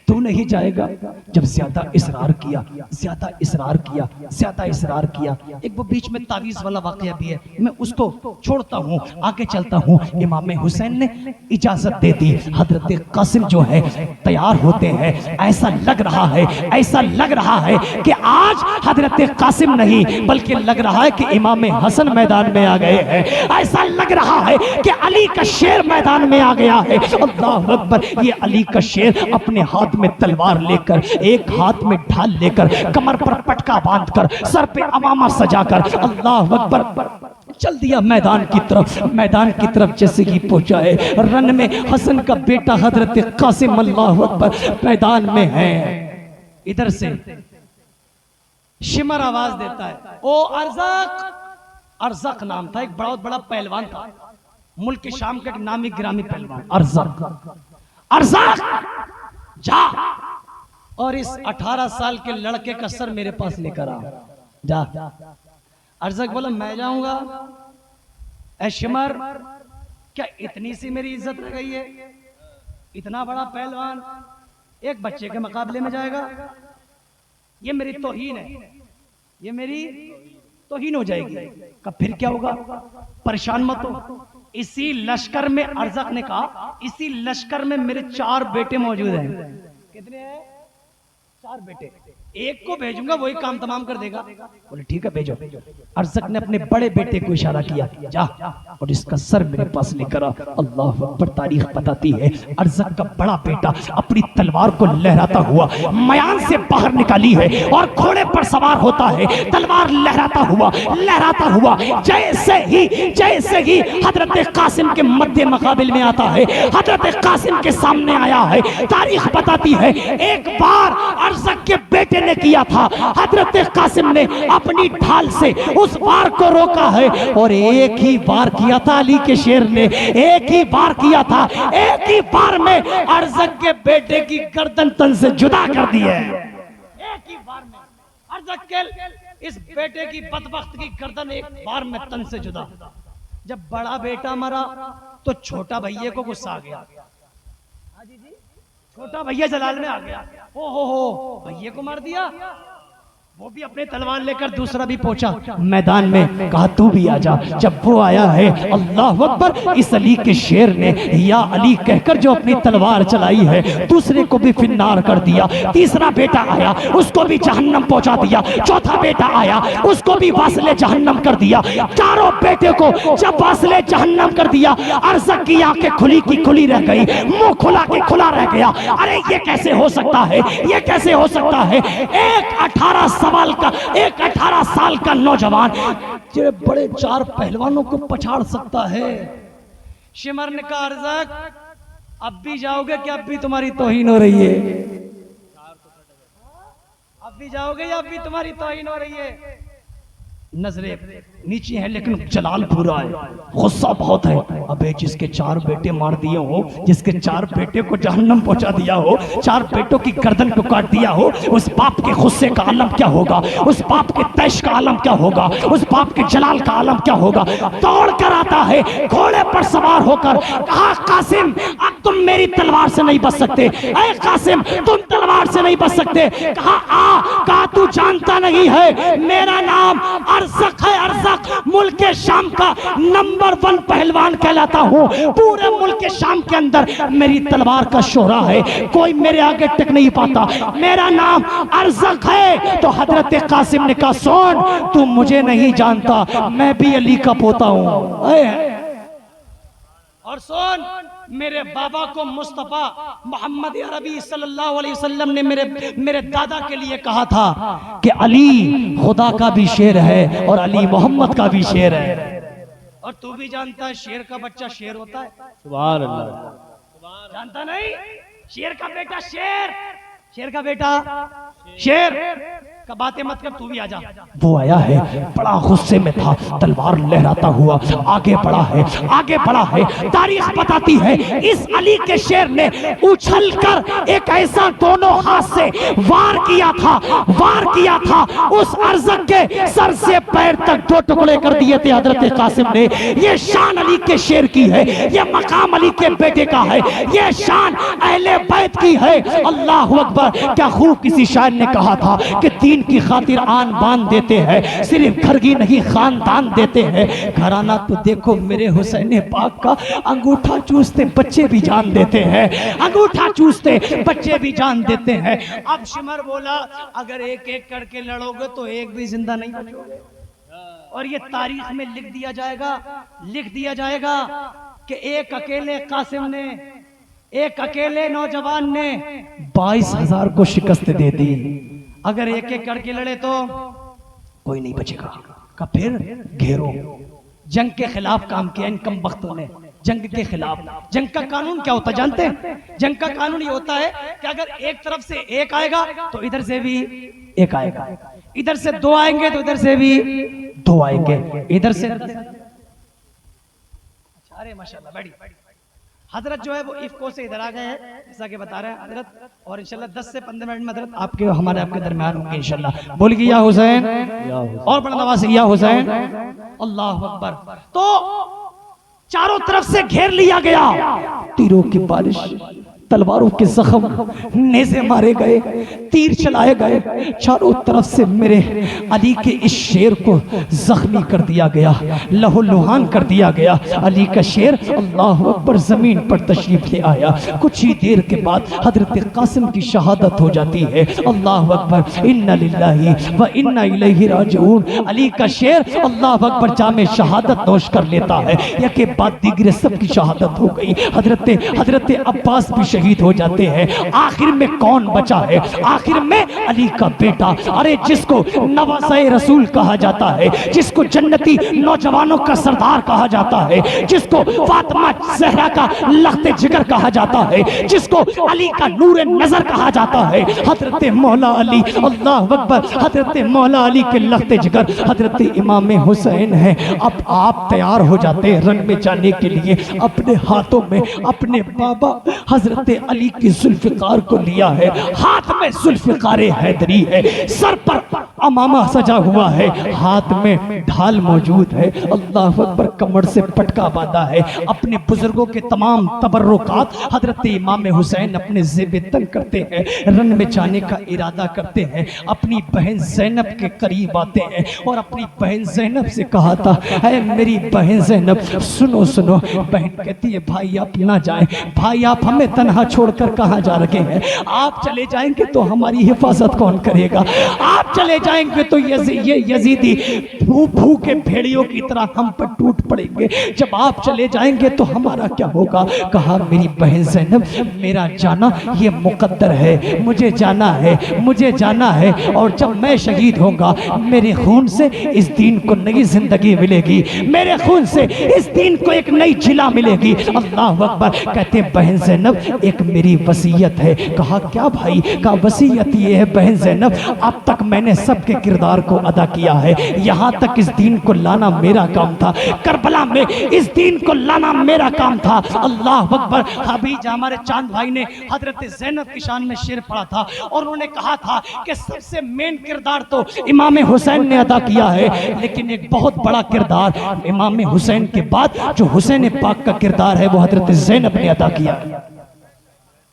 S1: तू नहीं जाएगा। जब ज्यादा इसरार किया, ज्यादा इसरार किया, ज्यादा इसरार किया, एक वो बीच में तावीज वाला वाकया भी है, मैं उसको छोड़ता हूँ, आगे चलता हूँ। इमाम हुसैन ने इजाजत दे दी। हजरत कासिम जो है तैयार होते हैं। ऐसा लग रहा है, ऐसा लग रहा है कि आज हजरत कासिम नहीं बल्कि लग रहा है कि इमाम हसन मैदान में आ गए हैं। ऐसा लग रहा है कि अली का शेर मैदान में आ गया है। अल्लाह अकबर। ये अली का शेर अपने हाथ में तलवार लेकर, एक हाथ में ढाल लेकर, कमर पर पटका बांधकर, सर पे अमामा सजाकर, अल्लाह अकबर, चल दिया मैदान की तरफ। मैदान की तरफ जैसे ही पहुंचा है, रन में हसन का बेटा हजरत कासिम अल्लाह अकबर मैदान में है। इधर से शिमर आवाज देता है, ओ अर्ज़क। अर्ज़क नाम था, एक बहुत बड़ा पहलवान था, मुल्क के शाम का एक नामी गिरामी पहलवान। अर्ज़क, अर्ज़क जा और इस 18 साल के लड़के का सर मेरे पास लेकर आ, जा। अर्ज़क बोला मैं जाऊंगा। ऐ शिमर, क्या इतनी सी मेरी इज्जत रह गई है? इतना बड़ा पहलवान एक बच्चे के मुकाबले में जाएगा? ये मेरी तौहीन है, ये मेरी तौहीन हो जाएगी। कब फिर क्या होगा? परेशान मत हो। इसी लश्कर में अर्ज़क ने कहा, इसी लश्कर में मेरे 4 बेटे मौजूद हैं। कितने हैं? 4 बेटे। एक को भेजूंगा, वही काम तमाम कर देगा। बोले ठीक है भेजो। अर्ज़क ने अपने बड़े बेटे को इशारा किया, जा और इसका सर मेरे पास लेकर आ। अल्लाह अकबर। तारीख बताती है अर्ज़क का बड़ा बेटा अपनी तलवार को लहराता हुआ मयान से बाहर निकाली है और घोड़े पर सवार होता है, तलवार लहराता हुआ जैसे ही हजरत कासिम के मध्य मुकाबिल में आता है, हजरत कासिम के सामने आया है। तारीख बताती है एक बार अर्ज़क के बेटे ने किया था, हजरत कासिम ने अपनी ढाल से उस वार को रोका है और एक ही वार किया था अली के शेर ने, एक ही वार किया था। एक ही वार में अर्ज़क के बेटे की गर्दन तन से जुदा कर दी है। एक ही वार में अर्ज़क के इस बेटे की बदबख्त की गर्दन एक बार में तन से जुदा। जब बड़ा बेटा मरा तो छोटा भैया को गुस्सा आ गया। छोटा भैया जलाल में आ गया, ओ हो भैया को मार दिया। वो भी अपने तलवार लेकर, दूसरा भी पहुंचा मैदान में, कहा तू भी आजा। जब वो आया है, अल्लाह अकबर, इस अली के शेर ने या अली कहकर जो अपनी तलवार चलाई है, दूसरे को भी फिन्नार कर दिया। तीसरा बेटा आया, उसको भी जहन्नम पहुंचा दिया। चौथा बेटा आया, उसको भी वासले जहन्नम कर दिया। चारों बेटे को जब वासले जहन्नम कर दिया, अरज़क की आंखें खुली की खुली रह गई, मुंह खुला के खुला रह गया। अरे ये कैसे हो सकता है, ये कैसे हो सकता है? एक 18 साल का नौजवान जो बड़े 4 पहलवानों को पछाड़ सकता है। शिमर ने कहा, अरज़क अब भी जाओगे कि अब भी तुम्हारी तौहीन हो रही है? अब भी जाओगे या अब भी तुम्हारी तौहीन हो रही है? नजरें नीचे है लेकिन जलाल पूरा है, गुस्सा बहुत है। अबे जिसके 4 बेटे मार दिए हो, जिसके 4 बेटे को जहन्नम पहुंचा दिया हो, 4 बेटों की गर्दन को काट दिया हो, उस बाप के गुस्से का आलम क्या होगा? उस बाप के तैश का आलम क्या होगा? उस बाप के जलाल का आलम क्या होगा? दौड़ कर आता है घोड़े पर सवार होकर, कहा कासिम अब तुम मेरी तलवार से नहीं बच सकते। ऐ कासिम तुम तलवार से नहीं बच सकते। कहा तू जानता नहीं है मेरा नाम अरज़क है, अरज़क मुल्क शाम का नंबर 1 पहलवान कहलाता हूँ। पूरे मुल्क शाम के अंदर मेरी तलवार का शोहरा है, कोई मेरे आगे टिक नहीं पाता। मेरा नाम अरज़क है। तो हजरत कासिम ने कहा, सुन तू मुझे नहीं जानता, मैं भी अली का पोता हूँ। और सुन, मेरे बाबा को मुस्तफा मोहम्मद अरबी सल्लल्लाहु अलैहि वसल्लम ने मेरे दादा के लिए कहा था कि अली खुदा का भी शेर है और अली मोहम्मद का भी शेर है। और तू भी जानता है शेर का बच्चा शेर होता है।
S2: सुभान अल्लाह।
S1: जानता नहीं? शेर का बेटा शेर, शेर का बेटा शेर का बातें मत कर, तू भी आजा। वो आया है, बड़ा गुस्से में था, तलवार लहराता हुआ आगे बढ़ा है, आगे बढ़ा है। तारीख बताती है इस अली के शेर ने उछलकर एक ऐसा दोनों हाथ से वार किया था, उस अरज़क के सर से पैर तक 2 टुकड़े कर दिए थे हजरत कासिम ने। ये शान अली के शेर की है, ये मकाम अली के बेटे का है, ये शान अहले बैत की है। अल्लाह अकबर। क्या खूब किसी शायर ने कहा था कि दीन की खातिर आन बान देते हैं, सिर्फ घर की नहीं खानदान देते हैं। घराना तो देखो मेरे हुसैन पाक का, अंगूठा चूसते बच्चे भी जान देते हैं, अंगूठा चूसते बच्चे भी जान देते हैं। अब शिमर बोला, अगर एक एक करके लड़ोगे तो एक भी जिंदा नहीं बचोगे। और ये तारीख में लिख दिया जाएगा कि एक अकेले कासिम ने, एक अकेले नौजवान ने 22,000 को शिकस्त दे दी। अगर एक एक करके लड़े तो कोई नहीं बचेगा। का फिर घेरो, जंग के खिलाफ काम किया इन कम वक्तों ने, जंग के खिलाफ। जंग का कानून क्या होता जानते हैं? जंग का कानून ये होता है कि अगर एक तरफ से एक आएगा तो इधर से भी एक आएगा, इधर से 2 आएंगे तो इधर से भी 2 आएंगे, इधर से। अरे माशाल्लाह, बड़ी हजरत जो है वो इफ्को से इधर आ गए हैं, जैसा कि बता रहे हैं हजरत। और इंशाल्लाह 10 से 15 मिनट में हजरत आपके दरमियान होंगे इंशाल्लाह। बोलिए या हुसैन, और बड़ा नवाज या हुसैन। अल्लाह अकबर। तो चारों तरफ से घेर लिया गया, तीरों की बारिश, तलवारों के जख्म, नेज़े मारे गए, तीर चलाए गए। चारों तरफ से मेरे अली के इस शेर को जख्मी कर दिया गया, लहूलुहान कर दिया गया। अली का शेर अल्लाह अकबर जमीन पर तशरीफ ले आया। कुछ ही देर के बाद हजरत कासिम की शहादत हो जाती है। अल्लाह अकबर। इन्ना लिल्लाहि व इन्ना इलैहि राजिऊन। अली का शेर अल्लाह अकबर जामे शहादत नोश कर लेता है। एक के बाद दीगरे सब की शहादत हो गई। हजरत अब्बास भी शहीद हो जाते हैं। आखिर में कौन बचा है? आखिर में अली का बेटा। अरे जिसको नवाज़े रसूल कहा जाता है, जिसको जन्नती नौजवानों का सरदार कहा जाता है, जिसको फातिमा ज़हरा का लख्ते जिगर कहा जाता है, जिसको अली का नूर नजर कहा जाता है, हजरत मौला अली। अल्लाह अकबर। हजरत मौला अली के लख्ते जिगर हजरत इमाम हुसैन है। अब आप तैयार हो जाते हैं रन में जाने के लिए। अपने हाथों में अपने बाबा हजरत अली की जुल्फ़िकार को लिया है, हाथ में जुल्फ़िकार हैदरी है, सर पर अमामा सजा हुआ है, हाथ में ढाल मौजूद है, अल्लाह अकबर, कमर से पटका बांधा है। अपने बुजुर्गों के तमाम तबर्रुकात हजरत इमाम हुसैन अपने ज़ेब तन करते हैं, रन में जाने का इरादा करते हैं। अपनी बहन ज़ैनब के करीब आते हैं और अपनी बहन ज़ैनब से कहा था, है मेरी बहन ज़ैनब, सुनो सुनो। बहन कहती है, भाई आप ना जाएं, भाई आप हमें तन्हा छोड़कर कहाँ जा रहे हैं? आप चले जाएंगे तो हमारी हिफाजत कौन करेगा? आप चले जाएंगे तो ये यजीदी भूखे भेड़ियों की तरह हम पर टूट पड़ेंगे। जब आप चले जाएंगे तो हमारा क्या होगा? कहा, मेरी बहन ज़ैनब, मेरा जाना ये मुकद्दर है, मुझे जाना है, मुझे जाना है। और जब मैं शहीद होऊंगा, मेरे खून से इस दीन को नई जिंदगी मिलेगी, मेरे खून से इस दीन को एक नई जिला मिलेगी। अल्लाह अकबर। कहते हैं, बहन ज़ैनब, एक मेरी वसीयत है। कहा, क्या भाई? कहा, वसीयत ये है बहन ज़ैनब, अब तक मैंने सबके किरदार को अदा किया है, यहाँ तक इस दीन को लाना मेरा काम था, करबला में इस दीन को लाना मेरा काम था। अल्लाह अकबर। अभी हमारे चांद भाई ने हजरत ज़ैनब की शान में शेर पढ़ा था और उन्होंने कहा था कि सबसे मेन किरदार तो इमाम हुसैन ने अदा किया है, लेकिन एक बहुत बड़ा किरदार इमाम हुसैन के बाद जो हुसैन पाक का किरदार है वो हजरत ज़ैनब ने अदा किया।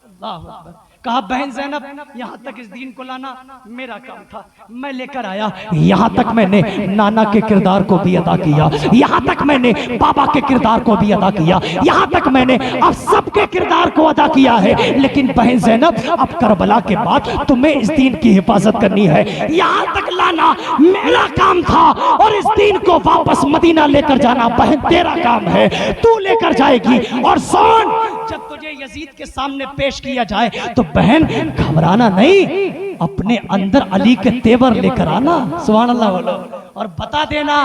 S1: अल्लाह अकबर। कहा, बहन ज़ैनब, यहाँ तक इस दीन को लाना मेरा काम था, मैं लेकर आया। यहाँ तक मैंने नाना के किरदार को भी अदा किया, यहाँ तक मैंने बाबा के किरदार को भी अदा किया, यहाँ तक मैंने अब सबके किरदार को अदा किया है। लेकिन बहन ज़ैनब, अब करबला के बाद तुम्हें इस दीन की हिफाजत करनी है, यहाँ तक लाना मेरा काम था और इस दीन को वापस मदीना लेकर जाना बहन तेरा काम है, तू लेकर जाएगी। और सुन, जब तुझे यजीद के सामने पेश किया जाए तो बहन घबराना नहीं, अपने अंदर अली के तेवर लेकर आना। सुभान अल्लाह बोलो। और बता देना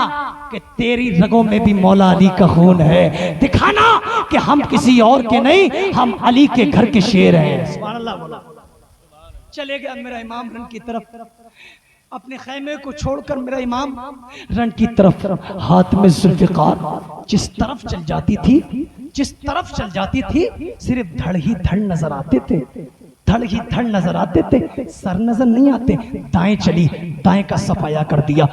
S1: कि तेरी रगों में भी मौला अली का खून है, दिखाना कि हम किसी और के नहीं, हम अली के घर के शेर हैं। सुभान अल्लाह बोलो। चले गया मेरा इमाम रन की तरफ, अपने खैमे को छोड़कर मेरा इमाम रन की तरफ, हाथ में जुल्फ़िकार, जिस तरफ चल जाती थी, जिस तरफ चल जाती थी, सिर्फ धड़ ही धड़ नजर आते थे, धड़ ही धड़ नजर आते थे, सर नजर नहीं आते। दाएं चली, दाएं का सफाया कर दिया,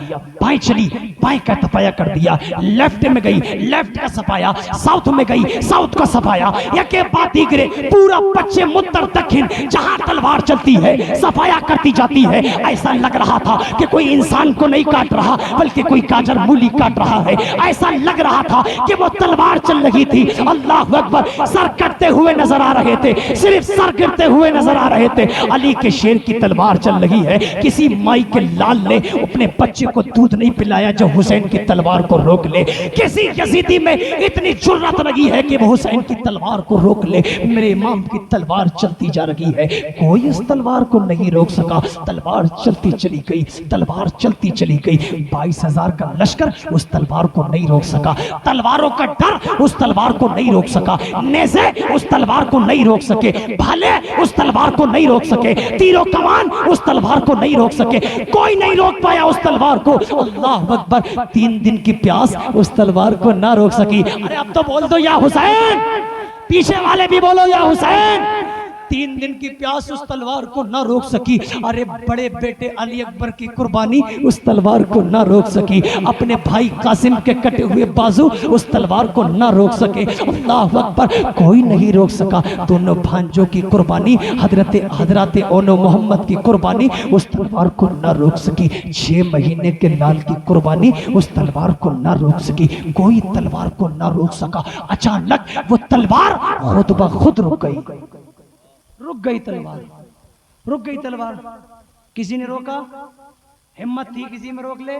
S1: बाएं चली, बाएं का सफाया कर दिया, लेफ्ट में गई, लेफ्ट का सफाया, साउथ में गई, साउथ का सफाया, यके बाद दीगरे पूरा पश्चिम उत्तर दक्षिण जहां तलवार चलती है सफाया करती जाती है। ऐसा लग रहा था कि कोई इंसान को नहीं काट रहा, बल्कि कोई गाजर मूली काट रहा है। ऐसा लग रहा था कि वो तलवार चल रही थी। अल्लाह अकबर। सर कटते हुए नजर आ रहे थे, सिर्फ सर गिरते हुए नजर आ रहे थे। अली के शेर की तलवार चल रही है। किसी माई के लाल ने अपने बच्चे को दूध नहीं पिलाया जो हुसैन की तलवार को रोक ले। किसी यजीदी में इतनी जुर्रत लगी है कि वो हुसैन की तलवार को रोक ले। मेरे इमाम की तलवार चलती जा रही है, कोई इस तलवार को नहीं रोक सका। तलवार चलती चली गई, तलवार चलती चली गई। 22,000 का लश्कर उस तलवार को नहीं रोक सका, तलवारों का डर उस तलवार को नहीं रोक सका, नेज़े उस तलवार को नहीं रोक सके, भाले उस तलवार को नहीं रोक सके, तीरों कमान उस तलवार को नहीं रोक सके, कोई नहीं रोक पाया उस तलवार को। अल्लाह अकबर। 3 दिन की प्यास उस तलवार को ना रोक सकी। अरे अब तो बोल दो या हुसैन, पीछे वाले भी बोलो या हुसैन। 3 दिन की प्यास उस तलवार को ना रोक सकी। अरे बड़े बेटे अली अकबर की कुर्बानी उस तलवार को ना रोक सकी। अपने भाई कासिम के कटे हुए बाजू उस तलवार को ना रोक सके। अल्लाह अकबर। कोई नहीं रोक सका। दोनों भांजों की कुर्बानी, हजरत ओनो मोहम्मद की कुर्बानी उस तलवार को ना रोक सकी। 6 महीने के लाल की कुर्बानी उस तलवार को ना रोक सकी। कोई तलवार को ना रोक सका। अचानक वो तलवार खुद ब खुद रुक गई, रुक गई तलवार, रुक गई तलवार। किसी ने रोका? हिम्मत थी किसी में रोक ले?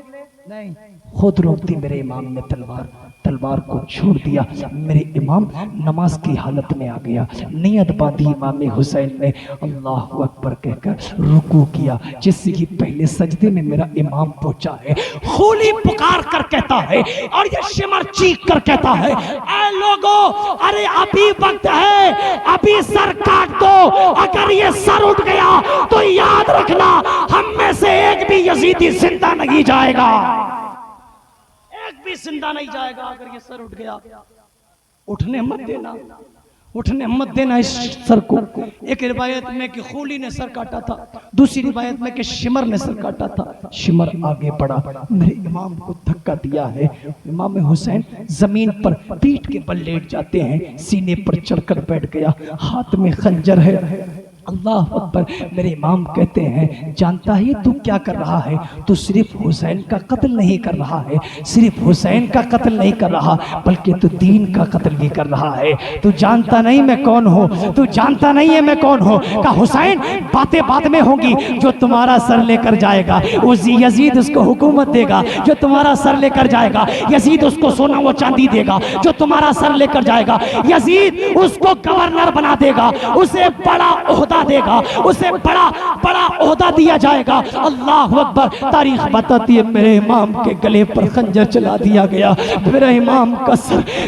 S1: नहीं, खुद रोक दी मेरे इमाम ने तलवार। तलवार को छोड़ दिया। मेरे इमाम नमाज की हालत में आ गया। नियत बांधी इमाम हुसैन ने, अल्लाह अकबर कहकर रुकू किया। जिससे कि पहले सजदे में मेरा इमाम पहुंचा है, खूली पुकार कर कहता है और ये शिमर चीख कर कहता है, ऐ लोगों, अरे अभी वक्त है, अभी सर काट दो। अगर ये सर उठ गया तो याद रखना हम में से एक भी यजीदी जिंदा नहीं जाएगा, एक भी जिंदा नहीं जाएगा। अगर ये सर उठ गया, उठने मत देना। उठने मत देना इस सर को। एक रिवायत में कि खूली ने सर काटा था, दूसरी रिवायत में कि शिमर ने सर काटा था। शिमर आगे बढ़ा, मेरे इमाम को धक्का दिया है। इमाम हुसैन जमीन पर पीठ के बल लेट जाते हैं, सीने पर चढ़कर बैठ गया, हाथ में खंजर है। अल्लाह अकबर। मेरे इमाम कहते हैं, जानता है तू क्या कर रहा है? तू सिर्फ हुसैन का कत्ल नहीं कर रहा है, सिर्फ हुसैन का कत्ल नहीं कर रहा, बल्कि तू दीन का कत्ल भी कर रहा है। तू जानता नहीं मैं कौन हूँ, तू जानता नहीं है मैं कौन हूँ। का हुसैन बातें बाद में होंगी, जो तुम्हारा सर लेकर जाएगा उस यजीद उसको हुकूमत देगा, जो तुम्हारा सर लेकर जाएगा यजीद उसको सोना व चांदी देगा, जो तुम्हारा सर लेकर जाएगा यजीद उसको गवर्नर बना देगा, उसे बड़ा ओहदा देगा, उसे बड़ा बड़ा ओहदा दिया जाएगा। अल्लाह अकबर। तारीख बताती है मेरे इमाम के गले पर खंजर चला दिया गया। मेरे इमाम का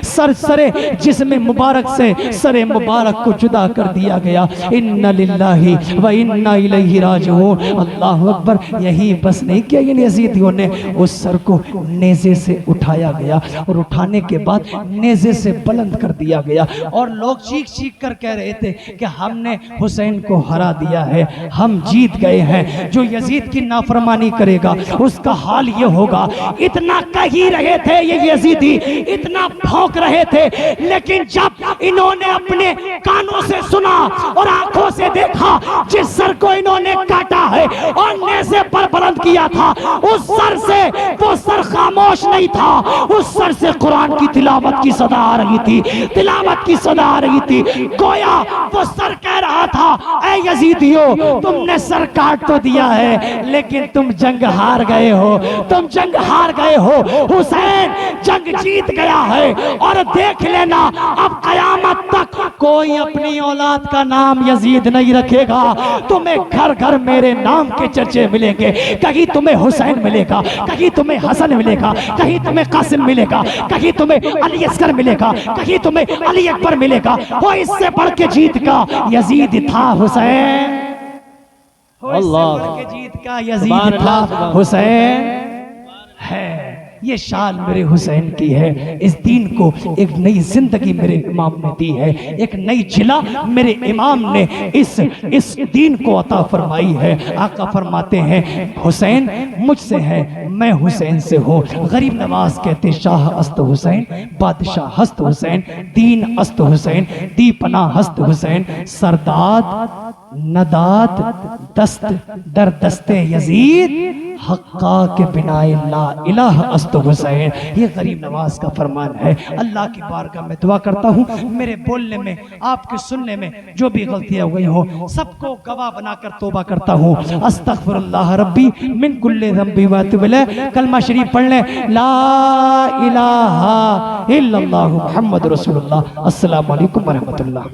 S1: सर सरे जिस्म मुबारक से सरे मुबारक को जुदा कर दिया गया। इन्ना लिल्लाहि व इन्ना इलैहि राजिऊन। अल्लाह अकबर। यही बस नहीं किया इन यजीदियों ने, उस सर को नेज़े से उठाया गया और उठाने के बाद नेज़े से बुलंद कर दिया गया। और लोग चीख चीख कर कह रहे थे कि हमने हुसैन को हरा दिया है, हम जीत गए हैं। जो यजीद की नाफरमानी करेगा उसका हाल ये होगा। इतना कह ही रहे थे ये यजीदी, इतना भौंक रहे थे, लेकिन जब इन्होंने अपने कानों से सुना और आंखों से देखा जिस सर को इन्होंने काटा है और नेज़े पर बुलंद किया था, उस सर से वो सर खामोश नहीं था, उस सर से कुरान की तिलावत की सदा आ रही थी, तिलावत की सदा आ रही थी। गोया वो सर कह रहा था, ऐ यजीदियों तुमने सर काट तो दिया है, लेकिन तुम जंग हार गए हो, तुम जंग हार गए हो। हुसैन जंग जीत गया है और देख लेना अब कयामत तक कोई अपनी औलाद का नाम यजीद नहीं रखेगा। तुम्हें घर घर मेरे नाम के चर्चे मिलेंगे, कहीं तुम्हें हुसैन मिलेगा, कहीं तुम्हें हसन मिलेगा, कहीं तुम्हें कासिम मिलेगा, कहीं तुम्हें अली असगर मिलेगा, कहीं तुम्हें अली अकबर मिलेगा। वो इससे बढ़ के जीत का यजीद था हुसैन,
S2: अल्लाह
S1: के जीत का यजीद था हुसैन है। ये शान मेरे हुसैन की है। इस दीन को एक नई जिंदगी मेरे इमाम ने दी है, एक नई जिला मेरे इमाम ने इस दीन को अता फरमाई है। आका फरमाते हैं हुसैन मुझसे है, मैं हुसैन से हूँ। गरीब नवाज कहते शाह अस्त हुसैन, बादशाह हस्त हुसैन, दीन अस्त हुसैन, दीपना हस्त हुसैन, सरदाद नदाद दस्त दर दस्ते यजीद, हक्का के बिनाए ला इलाह अस्त हुसैन। ये गरीब नवाज का फरमान है। अल्लाह की बारगाह में दुआ करता हूँ मेरे बोलने में, आपके सुनने में जो भी गलतियाँ हुई हो सबको गवाह बनाकर तौबा करता हूँ। अस्तगफिरुल्लाह रब्बी मिन कुल्ली ज़ंबी व अतूबु इलैह। कलमा शरीफ पढ़ लें, ला इलाहा इल्लल्लाहु मुहम्मद रसूलुल्लाह। अस्सलामु अलैकुम व रहमतुल्लाह।